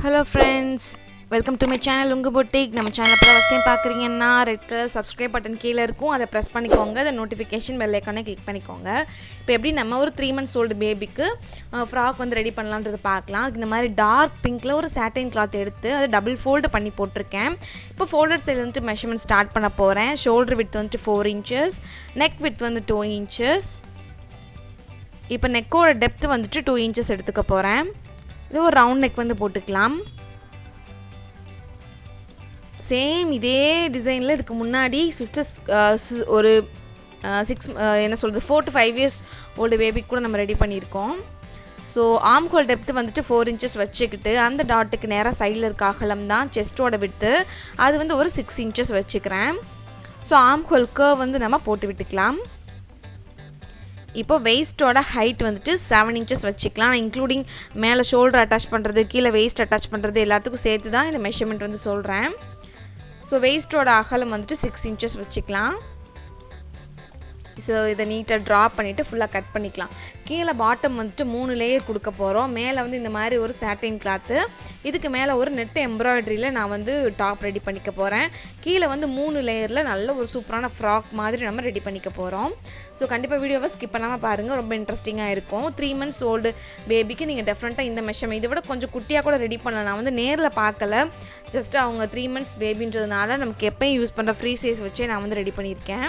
Hello friends, welcome to my channel Ungu boutique. நம்ம சேனலை இப்போ ஃபர்ஸ்ட் டைம் பார்க்குறீங்கன்னா ரெட் கலர் சப்ஸ்கிரைப் பட்டன் கீழே இருக்கும், அதை ப்ரெஸ் பண்ணிக்கோங்க. அதை நோட்டிஃபிகேஷன் பெல் ஐக்கானை கிளிக் பண்ணிக்கோங்க. இப்போ எப்படி நம்ம ஒரு 3 months old பேபிக்கு ஃப்ராக் வந்து ரெடி பண்ணலான்றது பார்க்கலாம். இந்த மாதிரி டார்க் பிங்க்கில் ஒரு சாட்டின் கிளாத் எடுத்து அதை டபுள் ஃபோல்டு பண்ணி போட்டிருக்கேன். இப்போ ஃபோல்டர் சைடில் வந்துட்டு மெஷர்மெண்ட் ஸ்டார்ட் பண்ண போகிறேன். ஷோல்டர் வித் வந்துட்டு 4 inches, நெக் வித் வந்து 2 inches. இப்போ நெக்கோட டெப்த் வந்துட்டு 2 inches எடுத்துக்க போகிறேன். இது ஒரு ரவுண்ட் நெக் வந்து போட்டுக்கலாம். சேம் இதே டிசைனில் இதுக்கு முன்னாடி சிஸ்டர்ஸ் ஒரு 4 to 5 years ஓல்டு பேபிக்கு கூட நம்ம ரெடி பண்ணியிருக்கோம். ஸோ ஆர்ம் ஹோல் டெப்த்து வந்துட்டு 4 inches வச்சுக்கிட்டு அந்த டாட்டுக்கு நேராக சைடில் இருக்க அகலம் தான் செஸ்ட்டோட விட்டு, அது வந்து ஒரு 6 inches வச்சுக்கிறேன். ஸோ ஆர்ம் ஹோல் கர்வ் வந்து நம்ம போட்டு விட்டுக்கலாம். இப்போ வெயிஸ்ட்டோட ஹைட் வந்துட்டு 7 inches வச்சுக்கலாம். இன்க்ளூடிங் மேலே ஷோல்டர் அட்டாச் பண்ணுறது, கீழே வெயிஸ்ட் அட்டாச் பண்ணுறது எல்லாத்துக்கும் சேர்த்து தான் இந்த மெஷர்மெண்ட் வந்து சொல்கிறேன். ஸோ வெயிஸ்ட்டோட அகலம் வந்துட்டு 6 inches வச்சுக்கலாம். ஸோ இதை நீட்டாக ட்ராப் பண்ணிவிட்டு ஃபுல்லாக கட் பண்ணிக்கலாம். கீழே பாட்டம் வந்துட்டு 3 லேயர் கொடுக்க போகிறோம். மேலே வந்து இந்த மாதிரி ஒரு சாட்டின் கிளாத்து, இதுக்கு மேலே ஒரு நெட் எம்ப்ராய்டரியில் நான் வந்து டாப் ரெடி பண்ணிக்க போகிறேன். கீழே வந்து 3 லேயரில் நல்ல ஒரு சூப்பரான ஃப்ராக் மாதிரி நம்ம ரெடி பண்ணிக்க போகிறோம். ஸோ கண்டிப்பாக வீடியோவை ஸ்கிப் பண்ணாமல் பாருங்கள், ரொம்ப இன்ட்ரெஸ்டிங்காக இருக்கும். 3 months ஓல்டு பேபிக்கு நீங்கள் டெஃபரெண்ட்டாக இந்த மெஷர்மெண்ட் இதை விட கொஞ்சம் குட்டியாக கூட ரெடி பண்ணலாம். நான் வந்து நேரில் பார்க்கல, ஜஸ்ட் அவங்க 3 months பேபின்றதுனால நமக்கு எப்போயும் யூஸ் பண்ணுற ஃப்ரீ சைஸ் வச்சே நான் வந்து ரெடி பண்ணியிருக்கேன்.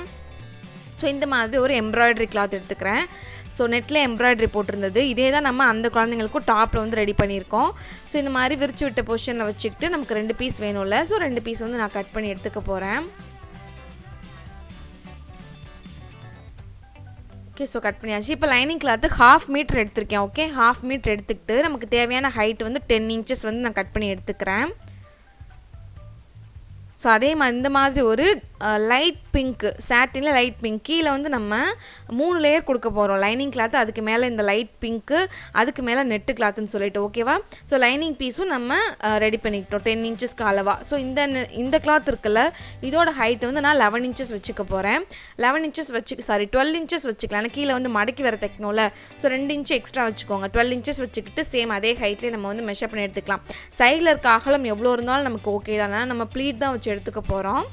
ஸோ இந்த மாதிரி ஒரு எம்ப்ராய்டரி கிளாத் எடுத்துக்கிறேன். ஸோ நெட்டில் எம்ப்ராய்டரி போட்டிருந்தது, இதே தான் நம்ம அந்த குழந்தைங்களுக்கும் டாப்பில் வந்து ரெடி பண்ணியிருக்கோம். ஸோ இந்த மாதிரி விரிச்சு விட்ட பொசிஷனில் வச்சுக்கிட்டு நமக்கு 2 பீஸ் வேணும்ல, ஸோ 2 பீஸ் வந்து நான் கட் பண்ணி எடுத்துக்க போகிறேன். ஓகே, ஸோ கட் பண்ணியாச்சு. இப்போ லைனிங் கிளாத்து 1/2 meter எடுத்திருக்கேன். ஓகே, 1/2 meter எடுத்துக்கிட்டு நமக்கு தேவையான ஹைட் வந்து 10 inches வந்து நான் கட் பண்ணி எடுத்துக்கிறேன். ஸோ அதே மாதிரி இந்த மாதிரி ஒரு லைட் பிங்க் சாட்டினில் லைட் பிங்க் கீழே வந்து நம்ம 3 லேயர் கொடுக்க போகிறோம். லைனிங் கிளாத்து, அதுக்கு மேலே இந்த லைட் பிங்க்கு, அதுக்கு மேலே நெட்டு கிளாத்துன்னு சொல்லிட்டு ஓகேவா. ஸோ லைனிங் பீஸும் நம்ம ரெடி பண்ணிக்கிட்டோம் 10 inchesக்கு அளவாக. ஸோ இந்த கிளாத் இருக்குல்ல, இதோட ஹைட் வந்து நான் 11 inches வச்சுக்க போகிறேன். 11 inches 12 inches வச்சுக்கலாம். ஆனால் கீழே வந்து மடக்கி வர தைக்கணும்ல, ஸோ 2 inch எக்ஸ்ட்ரா வச்சுக்கோங்க. 12 inches வச்சுக்கிட்டு சேம் அதே ஹைட்லேயே நம்ம வந்து மெஷர் பண்ணி எடுத்துக்கலாம். சைடில் இருக்க அகலம் எவ்வளோ இருந்தாலும் நமக்கு ஓகே தான், நம்ம ப்ளீட் தான் வச்சு எடுத்துக்க போகிறோம்.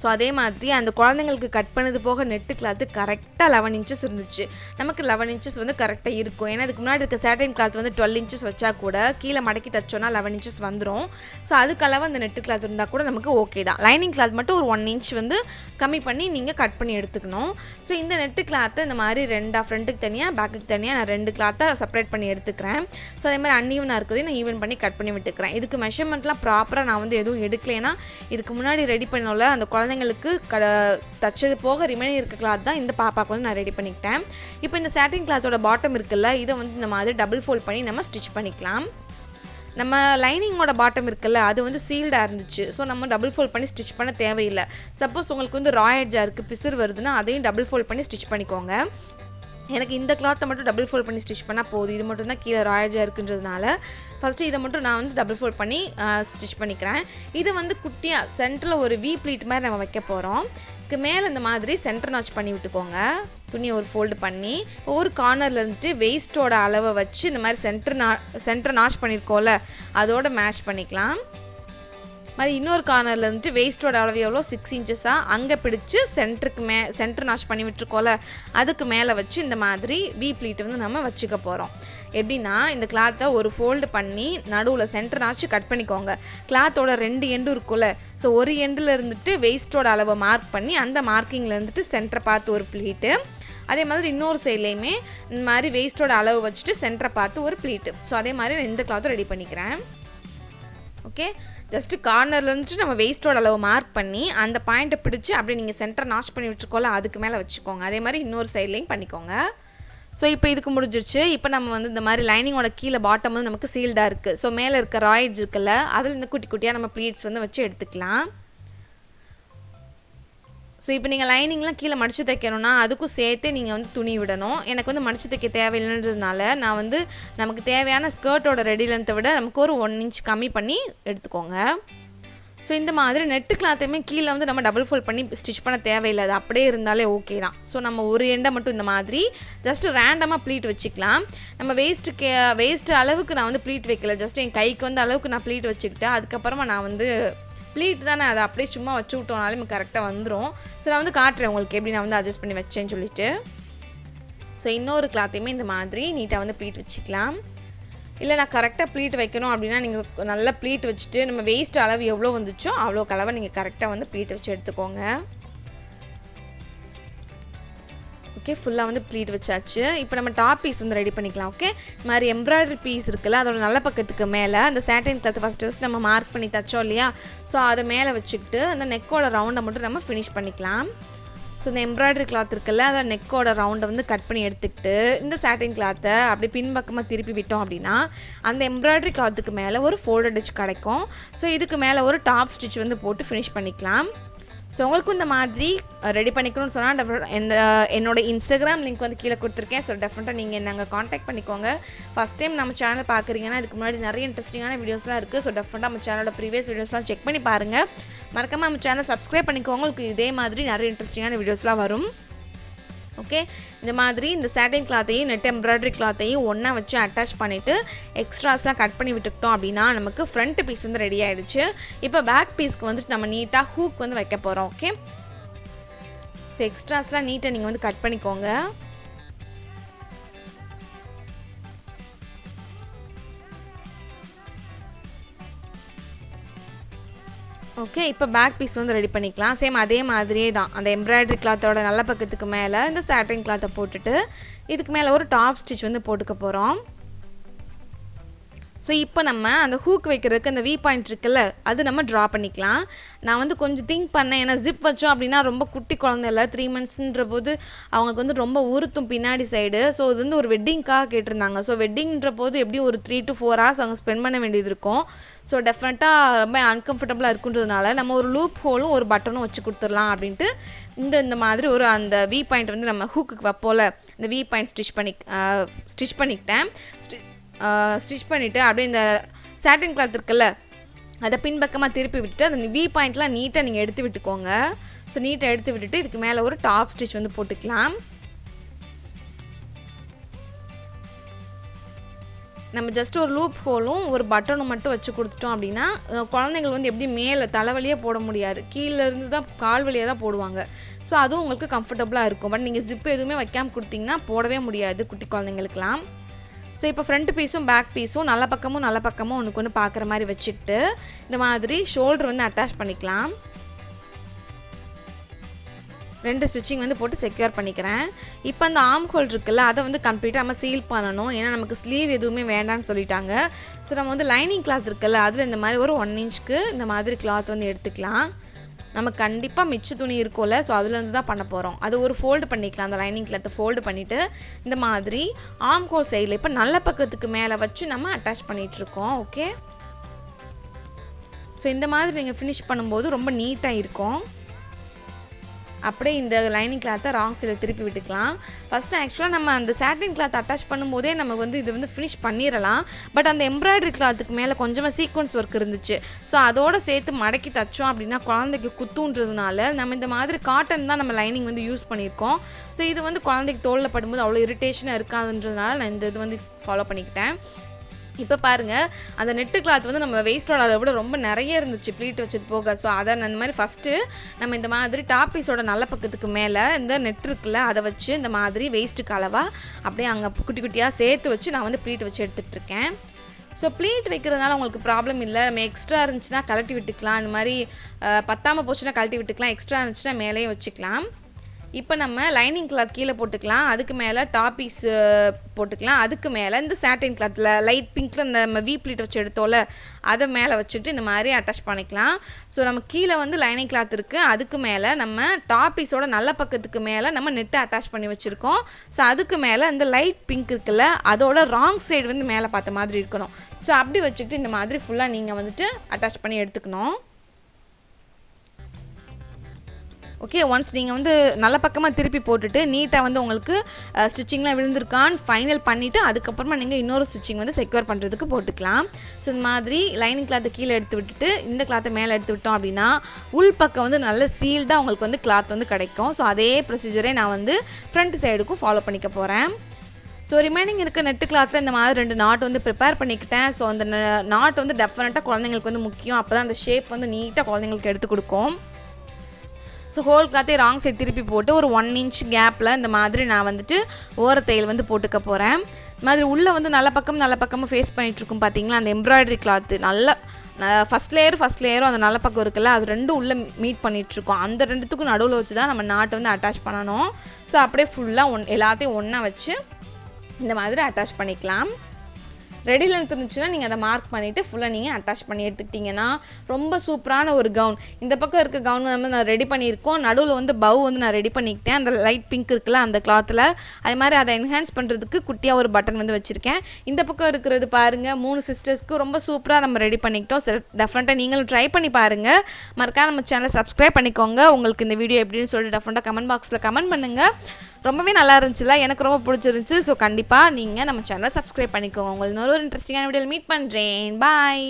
ஸோ அதே மாதிரி அந்த குழந்தைங்களுக்கு கட் பண்ணது போக நெட்டு கிளாத்து கரெக்டாக 11 inches இருந்துச்சு. நமக்கு 11 inches வந்து கரெக்டாக இருக்கும். ஏன்னா இதுக்கு முன்னாடி இருக்க சாட்டின் கிளாத் வந்து 12 inches வச்சா கூட கீழே மடக்கி தைச்சோன்னா 11 inches வந்துடும். ஸோ அதுக்களவு அந்த நெட்டு கிளாத் இருந்தால் கூட நமக்கு ஓகே தான். லைனிங் கிளாத் மட்டும் ஒரு 1 inch வந்து கம்மி பண்ணி நீங்கள் கட் பண்ணி எடுத்துக்கணும். ஸோ இந்த நெட்டு கிளாத்தை இந்த மாதிரி 2 ஃப்ரண்ட்டுக்கு தனியாக பேக்குக்கு தனியாக நான் 2 கிளாத்தை செப்பரேட் பண்ணி எடுத்துக்கிறேன். ஸோ அதே மாதிரி அன்ஈவனாக இருக்குது, நான் ஈவன் பண்ணி கட் பண்ணி விட்டுக்கிறேன். இதுக்கு மெஷர்மெண்ட்லாம் ப்ராப்பராக நான் வந்து எதுவும் எடுக்கலைன்னா இதுக்கு முன்னாடி ரெடி பண்ணோம்ல அந்த குழந்தைங்களுக்கு தச்சது போக ரிமைனிங் இருக்க கிளாத் தான் இந்த பாப்பாக்கு வந்து நான் ரெடி பண்ணிக்கிட்டேன். இப்போ இந்த சாட்டின் கிளாத்தோட பாட்டம் இருக்குல்ல, இதை வந்து இந்த மாதிரி டபுள் ஃபோல்ட் பண்ணி நம்ம ஸ்டிச் பண்ணிக்கலாம். நம்ம லைனிங்கோட பாட்டம் இருக்குல்ல, அது வந்து சீல்டாக இருந்துச்சு. ஸோ நம்ம டபுள் ஃபோல்ட் பண்ணி ஸ்டிச் பண்ண தேவையில்லை. சப்போஸ் உங்களுக்கு வந்து ரா எட்ஜாக இருக்குது, பிசுறு வருதுன்னா அதையும் டபுள் ஃபோல்ட் பண்ணி ஸ்டிச் பண்ணிக்கோங்க. எனக்கு இந்த கிளாத்தை மட்டும் டபுள் ஃபோல்ட் பண்ணி ஸ்டிச் பண்ணால் போதும். இது மட்டும் தான் கீழே ராயஜாக இருக்குன்றதுனால ஃபஸ்ட்டு இதை மட்டும் நான் வந்து டபுள் ஃபோல்ட் பண்ணி ஸ்டிச் பண்ணிக்கிறேன். இது வந்து குட்டியாக சென்டரில் ஒரு வி ப்ளீட் மாதிரி நம்ம வைக்க போகிறோம். இதுக்கு மேலே இந்த மாதிரி சென்டர் நாச் பண்ணி விட்டுக்கோங்க. துணியை ஒரு ஃபோல்டு பண்ணி ஒரு கார்னரில் இருந்துட்டு வெயிஸ்ட்டோட அளவை வச்சு இந்த மாதிரி சென்டர் நாச் பண்ணியிருக்கோம்ல அதோட மேட்ச் பண்ணிக்கலாம். மாதிரி இன்னொரு கார்னரில் இருந்துட்டு வெயிஸ்ட்டோட அளவு எவ்வளோ 6 inches அங்கே பிடிச்சி சென்டர் நாச் பண்ணி விட்டுருக்கோம்ல அதுக்கு மேலே வச்சு இந்த மாதிரி வி ப்ளீட் வந்து நம்ம வச்சுக்க போகிறோம். எப்படின்னா இந்த கிளாத்தை ஒரு ஃபோல்டு பண்ணி நடுவில் சென்டர் நாச்சு கட் பண்ணிக்கோங்க. கிளாத்தோட 2 எண்டும் இருக்கும்ல, ஸோ ஒரு எண்டில் இருந்துட்டு வெயிஸ்ட்டோட அளவை மார்க் பண்ணி அந்த மார்க்கிங்கில் இருந்துட்டு சென்டரை பார்த்து ஒரு ப்ளீட்டு, அதே மாதிரி இன்னொரு சைட்லேயுமே இந்த மாதிரி வெயிஸ்ட்டோட அளவு வச்சுட்டு சென்டரை பார்த்து ஒரு ப்ளீட்டு. ஸோ அதே மாதிரி நான் இந்த கிளாத்தும் ரெடி பண்ணிக்கிறேன். ஓகே, ஜஸ்ட்டு கார்னரில் இருந்துட்டு நம்ம வெயிஸ்ட்டோட அளவு மார்க் பண்ணி அந்த பாயிண்ட்டை பிடிச்சி அப்படியே நீங்கள் சென்டர் நாச் பண்ணி விட்டுருக்கோம்ல அதுக்கு மேலே வச்சுக்கோங்க. அதே மாதிரி இன்னொரு சைட்லேயும் பண்ணிக்கோங்க. ஸோ இப்போ இதுக்கு முடிஞ்சிருச்சு. இப்போ நம்ம வந்து இந்த மாதிரி லைனிங்கோட கீழே பாட்டம் வந்து நமக்கு சீல்டாக இருக்குது. ஸோ மேலே இருக்க ராய்ட்ஸ் இருக்குல்ல, அதில் இந்த குட்டி குட்டியாக நம்ம ப்ளீட்ஸ் வந்து வச்சு எடுத்துக்கலாம். ஸோ இப்போ நீங்கள் லைனிங்லாம் கீழே மடித்து தைக்கணும்னா அதுக்கும் சேர்த்து நீங்கள் வந்து துணி விடணும். எனக்கு வந்து மடித்து தைக்க தேவையில்லைன்றதுனால நான் வந்து நமக்கு தேவையான ஸ்கர்ட்டோட ரெடி லென்த்தை விட நமக்கு ஒரு 1 inch கம்மி பண்ணி எடுத்துக்கோங்க. ஸோ இந்த மாதிரி நெட்டு கிளாத்தையுமே கீழே வந்து நம்ம டபுள் ஃபோல்ட் பண்ணி ஸ்டிச் பண்ண தேவையில்லை, அது அப்படியே இருந்தாலே ஓகே தான். ஸோ நம்ம ஒரு எண்டை மட்டும் இந்த மாதிரி ஜஸ்ட்டு ரேண்டமாக ப்ளீட் வச்சுக்கலாம். நம்ம வேஸ்ட்டு அளவுக்கு நான் வந்து ப்ளீட் வைக்கல, ஜஸ்ட் என் கைக்கு வந்து அளவுக்கு நான் ப்ளீட் வச்சுக்கிட்டேன். அதுக்கப்புறமா நான் வந்து ப்ளீட் தானே, அதை அப்படியே சும்மா வச்சு விட்டோம்னாலே நமக்கு கரெக்டாக வந்துடும். ஸோ நான் வந்து காட்டுறேன் உங்களுக்கு எப்படி நான் வந்து அட்ஜஸ்ட் பண்ணி வச்சேன்னு சொல்லிட்டு. ஸோ இன்னொரு கிளாத்தையுமே இந்த மாதிரி நீட்டாக வந்து ப்ளீட் வச்சுக்கலாம். இல்லை நான் கரெக்டாக ப்ளீட் வைக்கணும் அப்படின்னா நீங்கள் நல்லா ப்ளீட் வச்சுட்டு நம்ம வேஸ்ட் அளவு எவ்வளோ வந்துச்சோ அவ்வளோ அளவை நீங்கள் கரெக்டாக வந்து ப்ளீட் வச்சு எடுத்துக்கோங்க. ஓகே, ஃபுல்லாக வந்து ப்ளீட் வச்சாச்சு. இப்போ நம்ம டாப் பீஸ் வந்து ரெடி பண்ணிக்கலாம். ஓகே, இது மாதிரி எம்ப்ராய்டரி பீஸ் இருக்குல்ல, அதோட நல்ல பக்கத்துக்கு மேலே அந்த சாட்டின் கிளாத் ஃபஸ்ட்டு நம்ம மார்க் பண்ணி தச்சோம் இல்லையா, ஸோ அதை மேலே வச்சுக்கிட்டு அந்த நெக்கோட ரவுண்டை மட்டும் நம்ம ஃபினிஷ் பண்ணிக்கலாம். ஸோ இந்த எம்ப்ராய்டரி கிளாத் இருக்குல்ல, அதை நெக்கோட ரவுண்டை வந்து கட் பண்ணி எடுத்துக்கிட்டு இந்த சாட்டின் கிளாத்தை அப்படி பின்பக்கமாக திருப்பி விட்டோம் அப்படின்னா அந்த எம்ப்ராய்டரி கிளாத்துக்கு மேலே ஒரு ஃபோல்டட் ஸ்டிச் கிடைக்கும். ஸோ இதுக்கு மேலே ஒரு டாப் ஸ்டிச் வந்து போட்டு ஃபினிஷ் பண்ணிக்கலாம். ஸோ உங்களுக்கும் இந்த மாதிரி ரெடி பண்ணிக்கணும்னு சொன்னால் என்னோட இன்ஸ்டாகிராம் லிங்க் வந்து கீழே கொடுத்துருக்கேன். ஸோ டெஃபினட்டாக நீங்கள் என்னங்க காண்டாக்ட் பண்ணிக்கோங்க. ஃபஸ்ட் டைம் நம்ம சேனல் பார்க்குறீங்கன்னா இதுக்கு முன்னாடி நிறைய இன்ட்ரெஸ்டிங்கான வீடியோஸ்லாம் இருக்குது. ஸோ டெஃபினட்டாக நம்ம சேனலோட ப்ரீவியஸ் வீடியோஸ்லாம் செக் பண்ணி பாருங்கள். மறக்காமல் நம்ம சேனல் சப்ஸ்கிரைப் பண்ணிக்கோங்க, உங்களுக்கு இதே மாதிரி நிறைய இன்ட்ரெஸ்டிங்கான வீடியோஸ்லாம் வரும். ஓகே, இந்த மாதிரி இந்த சாட்டின் கிளாத்தையும் நெட் எம்ப்ராய்டரி கிளாத்தையும் ஒன்றா வச்சு அட்டாச் பண்ணிவிட்டு எக்ஸ்ட்ராஸ்லாம் கட் பண்ணி விட்டுக்கிட்டோம் அப்படின்னா நமக்கு ஃப்ரண்ட் பீஸ் வந்து ரெடி ஆகிடுச்சு. இப்போ பேக் பீஸ்க்கு வந்துட்டு நம்ம நீட்டாக ஹூக் வந்து வைக்க போகிறோம். ஓகே, ஸோ எக்ஸ்ட்ராஸ்லாம் நீட்டாக நீங்கள் வந்து கட் பண்ணிக்கோங்க. ஓகே, இப்போ பேக் பீஸ் வந்து ரெடி பண்ணிக்கலாம். சேம் அதே மாதிரியே தான் அந்த எம்ப்ராய்டரி கிளாத்தோட நல்ல பக்கத்துக்கு மேலே இந்த சாட்டின் கிளாத்தை போட்டுட்டு இதுக்கு மேலே ஒரு டாப் ஸ்டிச் வந்து போட்டுக்க போகிறோம். ஸோ இப்போ நம்ம அந்த ஹூக் வைக்கிறதுக்கு அந்த வி பாயிண்ட் இருக்குல்ல, அது நம்ம ட்ரா பண்ணிக்கலாம். நான் வந்து கொஞ்சம் திங்க் பண்ணேன், ஏன்னா ஜிப் வச்சோம் அப்படின்னா ரொம்ப குட்டி குழந்தை இல்லை, 3 monthsன்ற போது அவங்களுக்கு வந்து ரொம்ப உறுத்தும் பின்னாடி சைடு. ஸோ இது வந்து ஒரு வெட்டிங்காக கேட்டிருந்தாங்க. ஸோ வெட்டிங்ன்ற போது எப்படி ஒரு 3 to 4 hours அவங்க ஸ்பெண்ட் பண்ண வேண்டியது இருக்கும். ஸோ டெஃபினட்டாக ரொம்ப அன்கம்ஃபர்டபுளாக இருக்குன்றதுனால நம்ம ஒரு லூப் ஹோலும் ஒரு பட்டனும் வச்சு கொடுத்துடலாம் அப்படின்ட்டு இந்த மாதிரி ஒரு அந்த வி பாயிண்ட் வந்து நம்ம ஹூக்குக்கு வைப்போல இந்த வி பாயிண்ட் ஸ்டிச் பண்ணிக்கிட்டேன். ஸ்டிச் பண்ணிவிட்டு அப்படியே இந்த சாட்டின் கிளாத் இருக்குல்ல அதை பின்பக்கமாக திருப்பி விட்டுட்டு அந்த வி பாயிண்ட்லாம் நீட்டாக நீங்கள் எடுத்து விட்டுக்கோங்க. ஸோ நீட்டாக எடுத்து விட்டுட்டு இதுக்கு மேலே ஒரு டாப் ஸ்டிச் வந்து போட்டுக்கலாம். நம்ம ஜஸ்ட் ஒரு லூப் ஹோலும் ஒரு பட்டனும் மட்டும் வச்சு கொடுத்துட்டோம் அப்படின்னா குழந்தைங்கள் வந்து எப்படி மேலே தலைவலியே போட முடியாது, கீழே இருந்து தான் கால் வழியாக தான் போடுவாங்க. ஸோ அதுவும் உங்களுக்கு கம்ஃபர்டபுளாக இருக்கும். பட் நீங்கள் ஜிப்பு எதுவுமே வைக்காமல் கொடுத்தீங்கன்னா போடவே முடியாது குட்டி குழந்தைங்களுக்கெலாம். ஸோ இப்போ ஃப்ரண்ட் பீஸும் பேக் பீஸும் நல்ல பக்கமும் ஒன்றுக்கு ஒன்று பார்க்குற மாதிரி வச்சுக்கிட்டு இந்த மாதிரி ஷோல்டர் வந்து அட்டாச் பண்ணிக்கலாம். 2 ஸ்டிச்சிங் வந்து போட்டு செக்யூர் பண்ணிக்கிறேன். இப்போ அந்த ஆர்ம் ஹோல் இருக்குல்ல, அதை வந்து கம்ப்ளீட்டாக நம்ம சீல் பண்ணணும். ஏன்னா நமக்கு ஸ்லீவ் எதுவுமே வேண்டான்னு சொல்லிட்டாங்க. ஸோ நம்ம வந்து லைனிங் கிளாத் இருக்குல்ல, அதில் இந்த மாதிரி ஒரு 1 inchக்கு இந்த மாதிரி கிளாத் வந்து எடுத்துக்கலாம். நம்ம கண்டிப்பாக மிச்ச துணி இருக்கும்ல, ஸோ அதுலேருந்து தான் பண்ண போகிறோம். அது ஒரு ஃபோல்டு பண்ணிக்கலாம். அந்த லைனிங் கிளாத்தை ஃபோல்டு பண்ணிவிட்டு இந்த மாதிரி ஆர்ம் ஹோல் சைடில் இப்போ நல்ல பக்கத்துக்கு மேலே வச்சு நம்ம அட்டாச் பண்ணிகிட்ருக்கோம். ஓகே, ஸோ இந்த மாதிரி நீங்கள் ஃபினிஷ் பண்ணும்போது ரொம்ப நீட்டாக இருக்கும். அப்படியே இந்த லைனிங் கிளாத்தை ராங் சைடில் திருப்பி விட்டுக்கலாம். ஃபஸ்ட்டு ஆக்சுவலாக நம்ம அந்த சாட்டின் கிளாத் அட்டாச் பண்ணும்போதே நமக்கு வந்து இது வந்து ஃபினிஷ் பண்ணிடலாம். பட் அந்த எம்ப்ராய்டரி கிளாத்துக்கு மேலே கொஞ்சமாக சீக்வன்ஸ் ஒர்க் இருந்துச்சு. ஸோ அதோடு சேர்த்து மடக்கி தச்சோம் அப்படின்னா குழந்தைக்கு குத்துன்றதுனால நம்ம இந்த மாதிரி காட்டன் தான் நம்ம லைனிங் வந்து யூஸ் பண்ணியிருக்கோம். ஸோ இது வந்து குழந்தைக்கு தோளில் படும்போது அவ்வளோ இரிட்டேஷனாக இருக்காதுன்றதுனால நான் இந்த இது வந்து ஃபாலோ பண்ணிக்கிட்டேன். இப்போ பாருங்கள், அந்த நெட்டு கிளாத் வந்து நம்ம வேஸ்டோட அளவு விட ரொம்ப நிறைய இருந்துச்சு ப்ளீட் வச்சது போக. ஸோ அதை அந்த மாதிரி ஃபஸ்ட்டு நம்ம இந்த மாதிரி டாப் பீஸோட நல்ல பக்கத்துக்கு மேலே இந்த நெட் இருக்குல்ல, அதை வச்சு இந்த மாதிரி வேஸ்ட்டுக்கு அளவாக அப்படியே அங்கே குட்டி குட்டியாக சேர்த்து வச்சு நான் வந்து ப்ளீட் வச்சு எடுத்துகிட்ருக்கேன். ஸோ ப்ளீட் வைக்கிறதுனால உங்களுக்கு ப்ராப்ளம் இல்லை. நம்ம எக்ஸ்ட்ரா இருந்துச்சுன்னா கழட்டி விட்டுக்கலாம், இந்த மாதிரி பத்தாமல் போச்சுன்னா கழட்டி விட்டுக்கலாம், எக்ஸ்ட்ரா இருந்துச்சுன்னா மேலேயும் வச்சுக்கலாம். இப்போ நம்ம லைனிங் கிளாத் கீழே போட்டுக்கலாம், அதுக்கு மேலே டாப் பீஸ் போட்டுக்கலாம், அதுக்கு மேலே இந்த சாட்டின் கிளாத்தில் லைட் பிங்க்கில் இந்த நம்ம வி ப்ளீட் வச்சு எடுத்தோல அதை மேலே வச்சுட்டு இந்த மாதிரி அட்டாச் பண்ணிக்கலாம். ஸோ நம்ம கீழே வந்து லைனிங் கிளாத் இருக்குது, அதுக்கு மேலே நம்ம டாப் பீஸோட நல்ல பக்கத்துக்கு மேலே நம்ம நெட்டை அட்டாச் பண்ணி வச்சுருக்கோம். ஸோ அதுக்கு மேலே இந்த லைட் பிங்க் இருக்குல்ல, அதோட ராங் சைடு வந்து மேலே பார்த்த மாதிரி இருக்கணும். ஸோ அப்படி வச்சுக்கிட்டு இந்த மாதிரி ஃபுல்லாக நீங்கள் வந்துட்டு அட்டாச் பண்ணி எடுத்துக்கணும். ஓகே, ஒன்ஸ் நீங்கள் வந்து நல்ல பக்கமாக திருப்பி போட்டுட்டு நீட்டாக வந்து உங்களுக்கு ஸ்டிச்சிங்லாம் விழுந்திருக்கான்னு ஃபைனல் பண்ணிவிட்டு அதுக்கப்புறமா நீங்கள் இன்னொரு ஸ்டிச்சிங் வந்து செக்யூர் பண்ணுறதுக்கு போட்டுக்கலாம். ஸோ இந்த மாதிரி லைனிங் கிளாத்தை கீழே எடுத்து விட்டுட்டு இந்த கிளாத்தை மேலே எடுத்து விட்டோம் அப்படின்னா உள் பக்கம் வந்து நல்ல சீல்டாக உங்களுக்கு வந்து கிளாத் வந்து கிடைக்கும். ஸோ அதே ப்ரொசீஜரே நான் வந்து ஃப்ரண்ட் சைடுக்கும் ஃபாலோ பண்ணிக்க போகிறேன். ஸோ ரிமைனிங் இருக்க நெட்டு கிளாத்தில் இந்த மாதிரி 2 நாட் வந்து ப்ரிப்பேர் பண்ணிக்கிட்டேன். ஸோ அந்த நாட் வந்து டெஃபினட்டாக குழந்தைங்களுக்கு வந்து முக்கியம். அப்போ தான் அந்த ஷேப் வந்து நீட்டாக குழந்தைங்களுக்கு எடுத்து கொடுக்கும். ஸோ ஹோல் கிளாத்தே ராங் சைட் திருப்பி போட்டு ஒரு 1 inch கேப்பில் இந்த மாதிரி நான் வந்துட்டு ஓரத்தையில் வந்து போட்டுக்க போகிறேன். இந்த மாதிரி உள்ளே வந்து நல்ல பக்கமாக ஃபேஸ் பண்ணிகிட்ருக்கும் பார்த்தீங்களா, அந்த எம்ப்ராய்டரி கிளாத்து நல்லா ஃபஸ்ட் லேயரும் அந்த நல்ல பக்கம் இருக்குல்ல, அது ரெண்டும் உள்ளே மீட் பண்ணிகிட்ருக்கோம். அந்த ரெண்டுத்துக்கும் நடுவில் வச்சு தான் நம்ம நாட்டை வந்து அட்டாச் பண்ணணும். ஸோ அப்படியே ஃபுல்லாக எல்லாத்தையும் ஒன்றா வச்சு இந்த மாதிரி அட்டாச் பண்ணிக்கலாம். ரெடி லென்த் இருந்துச்சுன்னா நீங்கள் அதை மார்க் பண்ணிவிட்டு ஃபுல்லாக நீங்கள் அட்டாச் பண்ணி எடுத்துக்கிட்டிங்கன்னா ரொம்ப சூப்பரான ஒரு கவுன். இந்த பக்கம் இருக்க கவுன் வந்து நான் ரெடி பண்ணியிருக்கோம். நடுவில் வந்து பவு வந்து நான் ரெடி பண்ணிக்கிட்டேன். அந்த லைட் பிங்க் இருக்குல்ல அந்த கிளாத்தில், அது மாதிரி அதை என்ஹான்ஸ் பண்ணுறதுக்கு குட்டியாக ஒரு பட்டன் வந்து வச்சுருக்கேன். இந்த பக்கம் இருக்கிறது பாருங்கள், 3 சிஸ்டர்ஸ்க்கு ரொம்ப சூப்பராக நம்ம ரெடி பண்ணிக்கிட்டோம். டெஃபினட்டாக நீங்களும் ட்ரை பண்ணி பாருங்கள். மறக்காம நம்ம சேனலை சப்ஸ்கிரைப் பண்ணிக்கோங்க. உங்களுக்கு இந்த வீடியோ எப்படின்னு சொல்லிட்டு டெஃபினட்டாக கமெண்ட் பாக்ஸில் கமெண்ட் பண்ணுங்கள். ரொம்பவே நல்லா இருந்துச்சுல, எனக்கு ரொம்ப பிடிச்சிருந்துச்சு. ஸோ கண்டிப்பாக நீங்கள் நம்ம சேனலை சப்ஸ்கிரைப் பண்ணிக்கோங்க. உங்களுக்கு இன்னொரு இன்ட்ரெஸ்டிங்கான வீடியோவில் மீட் பண்ணுறேன். பாய்.